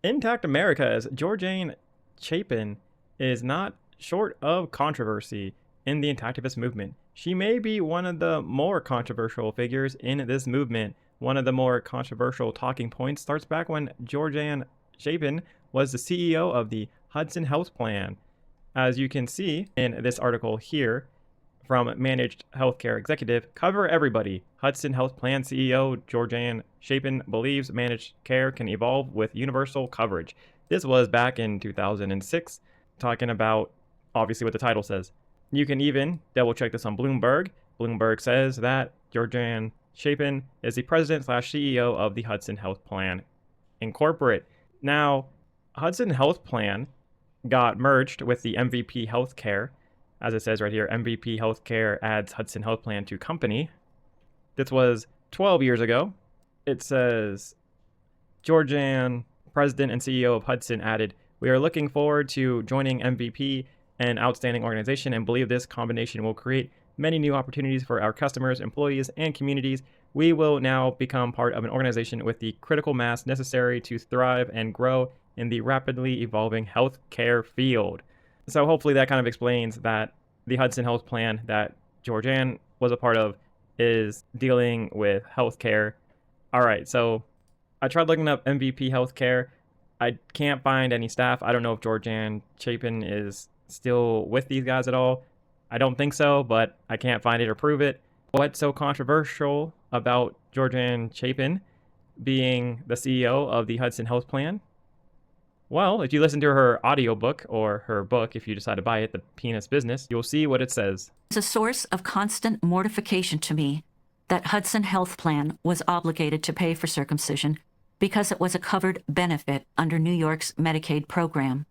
Intact America's Georgianne Chapin is not short of controversy in the intactivist movement. She may be one of the more controversial figures in this movement. One of the more controversial talking points starts back when Georgianne Chapin was the CEO of the Hudson Health Plan. As you can see in this article here from Managed Healthcare Executive, Cover Everybody, Hudson Health Plan CEO Georgianne Chapin believes managed care can evolve with universal coverage. This was back in 2006, talking about obviously what the title says. You can even double check this on Bloomberg. Bloomberg says that Georgianne Chapin is the president/CEO of the Hudson Health Plan Incorporate. Now, Hudson Health Plan got merged with the MVP Healthcare. As it says right here, MVP Healthcare adds Hudson Health Plan to company. This was 12 years ago. It says, Georgianne, president and CEO of Hudson, added, "We are looking forward to joining MVP, an outstanding organization, and believe this combination will create many new opportunities for our customers, employees, and communities. We will now become part of an organization with the critical mass necessary to thrive and grow in the rapidly evolving healthcare field." So hopefully that kind of explains that the Hudson Health Plan that Georgianne was a part of is dealing with healthcare. All right, so I tried looking up MVP Healthcare. I can't find any staff. I don't know if Georgianne Chapin is still with these guys at all. I don't think so, but I can't find it or prove it. What's so controversial about Georgianne Chapin being the CEO of the Hudson Health Plan? Well, if you listen to her audiobook, or her book, if you decide to buy it, The Penis Business, you'll see what it says. It's a source of constant mortification to me that Hudson Health Plan was obligated to pay for circumcision because it was a covered benefit under New York's Medicaid program.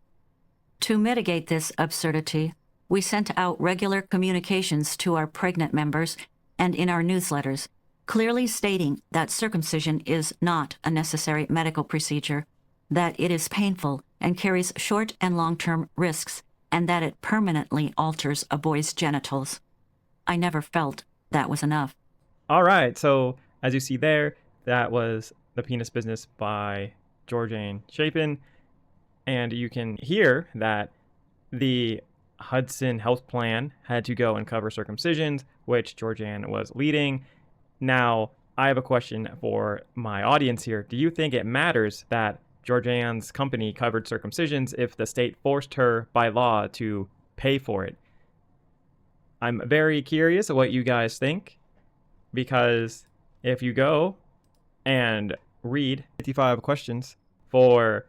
To mitigate this absurdity, we sent out regular communications to our pregnant members and in our newsletters, clearly stating that circumcision is not a necessary medical procedure, that it is painful and carries short and long-term risks, and that it permanently alters a boy's genitals. I never felt that was enough. All right, so as you see there, that was The Penis Business by Georgianne Chapin, and you can hear that the Hudson Health Plan had to go and cover circumcisions, which Georgianne was leading. Now, I have a question for my audience here. Do you think it matters that Georgianne's company covered circumcisions if the state forced her by law to pay for it? I'm very curious what you guys think, because if you go and read 55 questions for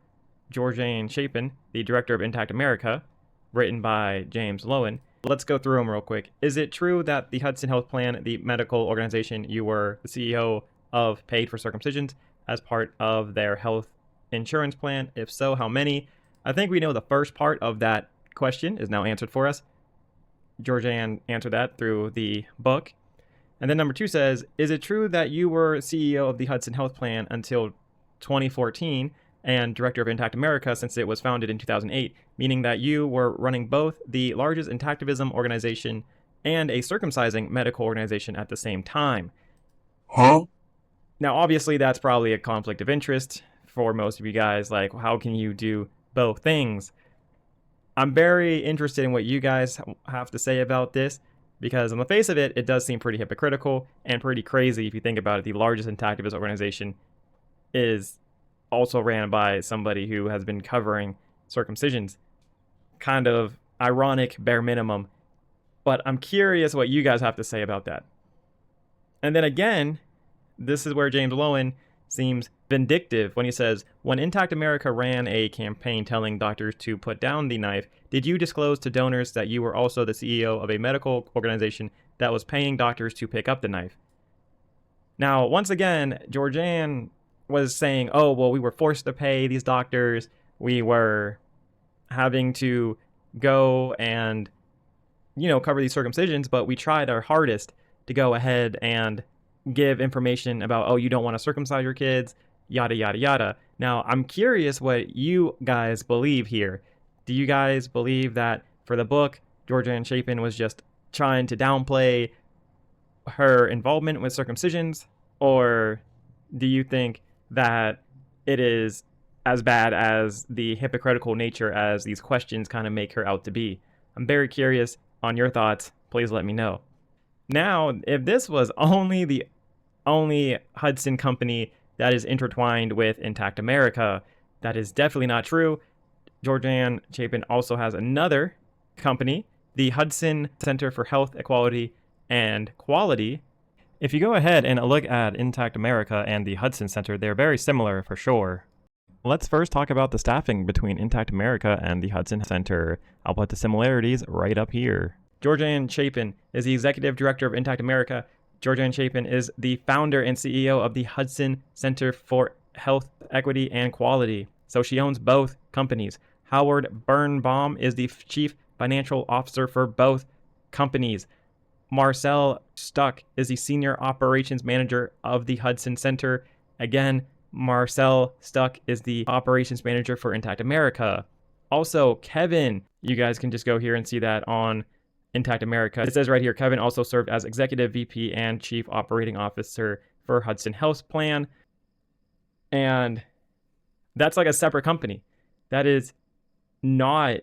Georgianne Chapin, the director of Intact America, written by James Lowen, let's go through them real quick. Is it true that the Hudson Health Plan, the medical organization you were the CEO of, paid for circumcisions as part of their health insurance plan? If so, how many? I think we know the first part of that question is now answered for us. Georgianne answered that through the book. And then number 2 says, is it true that you were CEO of the Hudson Health Plan until 2014 and director of Intact America since it was founded in 2008, meaning that you were running both the largest intactivism organization and a circumcising medical organization at the same time? Huh? Now, obviously, that's probably a conflict of interest for most of you guys. Like, how can you do both things? I'm very interested in what you guys have to say about this, because on the face of it, it does seem pretty hypocritical and pretty crazy if you think about it. The largest intactivist organization is also ran by somebody who has been covering circumcisions. Kind of ironic, bare minimum. But I'm curious what you guys have to say about that. And then again, this is where James Lowen seems vindictive when he says, when Intact America ran a campaign telling doctors to put down the knife, did you disclose to donors that you were also the CEO of a medical organization that was paying doctors to pick up the knife? Now, once again, Georgianne was saying, oh, well, we were forced to pay these doctors. We were having to go and, cover these circumcisions, but we tried our hardest to go ahead and give information about, oh, you don't want to circumcise your kids, yada, yada, yada. Now, I'm curious what you guys believe here. Do you guys believe that for the book, Georgianne Chapin was just trying to downplay her involvement with circumcisions? Or do you think that it is as bad as the hypocritical nature as these questions kind of make her out to be. I'm very curious on your thoughts. Please let me know. Now, if this was only the only Hudson company that is intertwined with Intact America, that is definitely not true. Georgianne Chapin also has another company, the Hudson Center for Health Equality and Quality. If you go ahead and look at Intact America and the Hudson Center, they're very similar for sure. Let's first talk about the staffing between Intact America and the Hudson Center. I'll put the similarities right up here. Georgianne Chapin is the executive director of Intact America. Georgianne Chapin is the founder and CEO of the Hudson Center for Health Equity and Quality. So she owns both companies. Howard Birnbaum is the chief financial officer for both companies. Marcel Stuck is the senior operations manager of the Hudson Center. Again, Marcel Stuck is the operations manager for Intact America. Also, Kevin, you guys can just go here and see that on Intact America. It says right here, Kevin also served as executive VP and chief operating officer for Hudson Health Plan. And that's like a separate company. That is not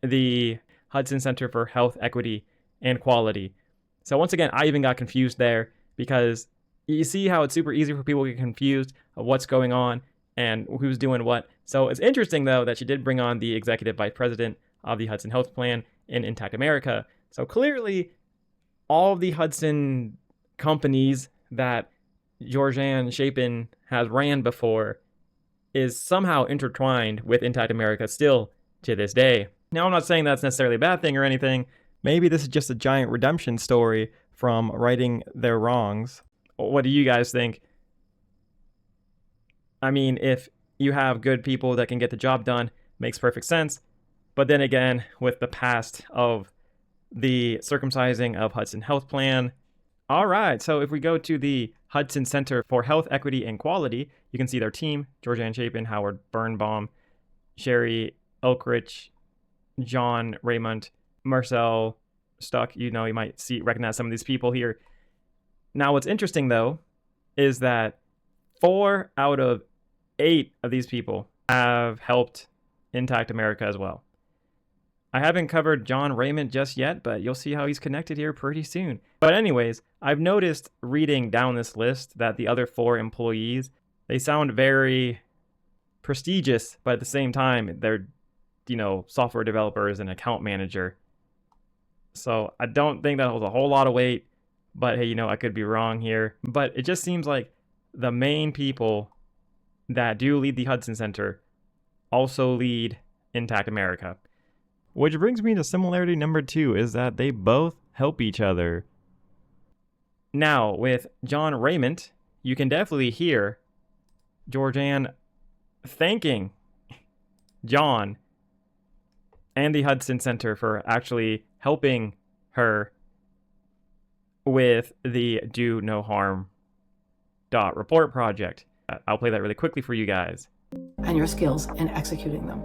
the Hudson Center for Health Equity and Quality. So once again, I even got confused there because you see how it's super easy for people to get confused of what's going on and who's doing what. So it's interesting, though, that she did bring on the executive vice president of the Hudson Health Plan in Intact America. So clearly, all of the Hudson companies that Georgianne Chapin has ran before is somehow intertwined with Intact America still to this day. Now, I'm not saying that's necessarily a bad thing or anything. Maybe this is just a giant redemption story from righting their wrongs. What do you guys think? I mean, if you have good people that can get the job done, makes perfect sense. But then again, with the past of the circumcising of Hudson Health Plan. All right, so if we go to the Hudson Center for Health Equity and Quality, you can see their team: Georgianne Chapin, Howard Birnbaum, Sherry Elkrich, John Raymond, Marcel Stuck. You know, you might recognize some of these people here. Now, what's interesting, though, is that 4 out of 8 of these people have helped Intact America as well. I haven't covered John Raymond just yet, but you'll see how he's connected here pretty soon. But anyways, I've noticed reading down this list that the other 4 employees, they sound very prestigious, but at the same time, they're, software developers and account manager. So I don't think that holds a whole lot of weight, but hey, I could be wrong here. But it just seems like the main people that do lead the Hudson Center also lead Intact America. Which brings me to similarity number 2, is that they both help each other. Now, with John Raymond, you can definitely hear Georgianne thanking John and the Hudson Center for actually helping her with the Do No Harm .report project. I'll play that really quickly for you guys. And your skills in executing them.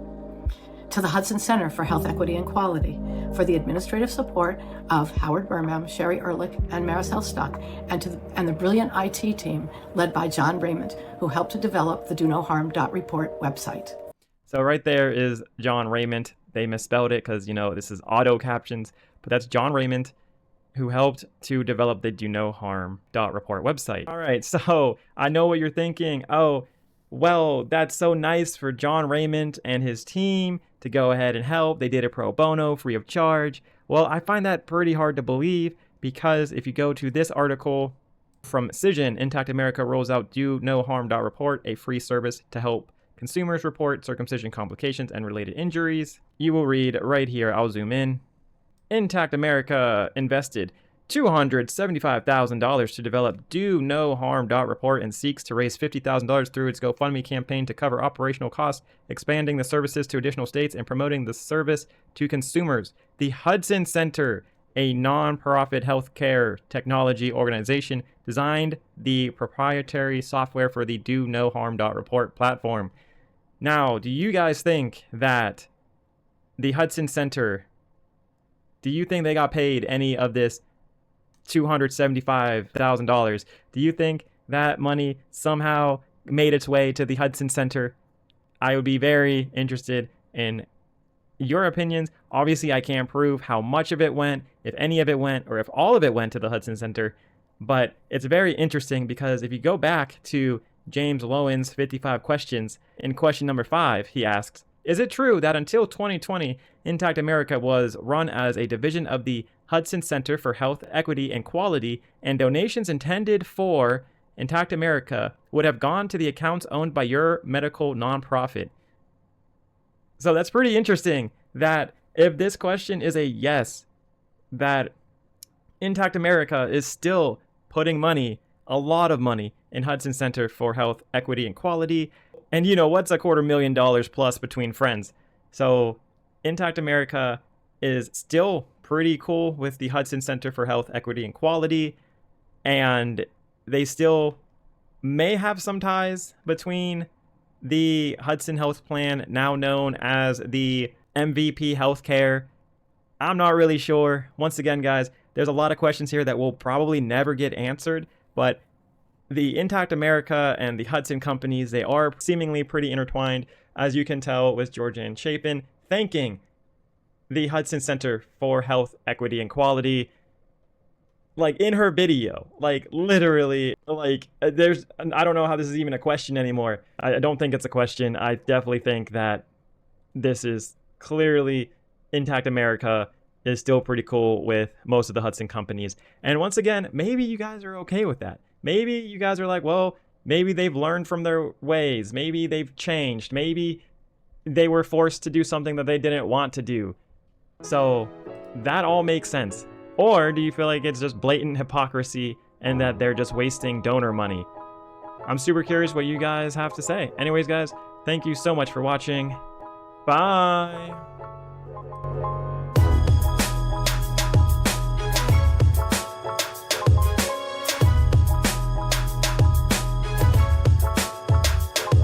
To the Hudson Center for Health Equity and Quality for the administrative support of Howard Birnbaum, Sherry Ehrlich, and Maricel Stuck, and the brilliant IT team led by John Raymond, who helped to develop the Do No Harm .report website. So right there is John Raymond. They misspelled it because, this is auto captions, but that's John Raymond, who helped to develop the Do No Harm .report website. All right, so I know what you're thinking. Oh, well, that's so nice for John Raymond and his team to go ahead and help. They did it pro bono, free of charge. Well, I find that pretty hard to believe because if you go to this article from Cision, Intact America rolls out Do No Harm .report, a free service to help consumers report circumcision complications and related injuries. You will read right here, I'll zoom in. Intact America invested $275,000 to develop Do No Harm .report and seeks to raise $50,000 through its GoFundMe campaign to cover operational costs, expanding the services to additional states and promoting the service to consumers. The Hudson Center, a non-profit healthcare technology organization, designed the proprietary software for the Do No Harm .report platform. Now, do you guys think that the Hudson Center, do you think they got paid any of this $275,000? Do you think that money somehow made its way to the Hudson Center I would be very interested in your opinions. Obviously, I can't prove how much of it went, if any of it went, or if all of it went to the Hudson Center. But it's very interesting because if you go back to James Lowen's 55 questions, in question number 5, he asks, is it true that until 2020, Intact America was run as a division of the Hudson Center for Health, Equity, and Quality, and donations intended for Intact America would have gone to the accounts owned by your medical nonprofit? So that's pretty interesting that if this question is a yes, that Intact America is still putting money, a lot of money, in Hudson Center for Health, Equity, and Quality. And you know, what's $250,000 plus between friends? So Intact America is still pretty cool with the Hudson Center for Health, Equity, and Quality. And they still may have some ties between the Hudson Health Plan, now known as the MVP Healthcare. I'm not really sure. Once again, guys, there's a lot of questions here that will probably never get answered, but the Intact America and the Hudson companies, they are seemingly pretty intertwined, as you can tell with Georgianne Chapin thanking the Hudson Center for Health, Equity, and Quality, like in her video, like literally, like I don't know how this is even a question anymore. I don't think it's a question. I definitely think that this is clearly Intact America is still pretty cool with most of the Hudson companies. And once again, maybe you guys are okay with that. Maybe you guys are like, well, maybe they've learned from their ways. Maybe they've changed. Maybe they were forced to do something that they didn't want to do. So that all makes sense. Or do you feel like it's just blatant hypocrisy and that they're just wasting donor money? I'm super curious what you guys have to say. Anyways, guys, thank you so much for watching. Bye.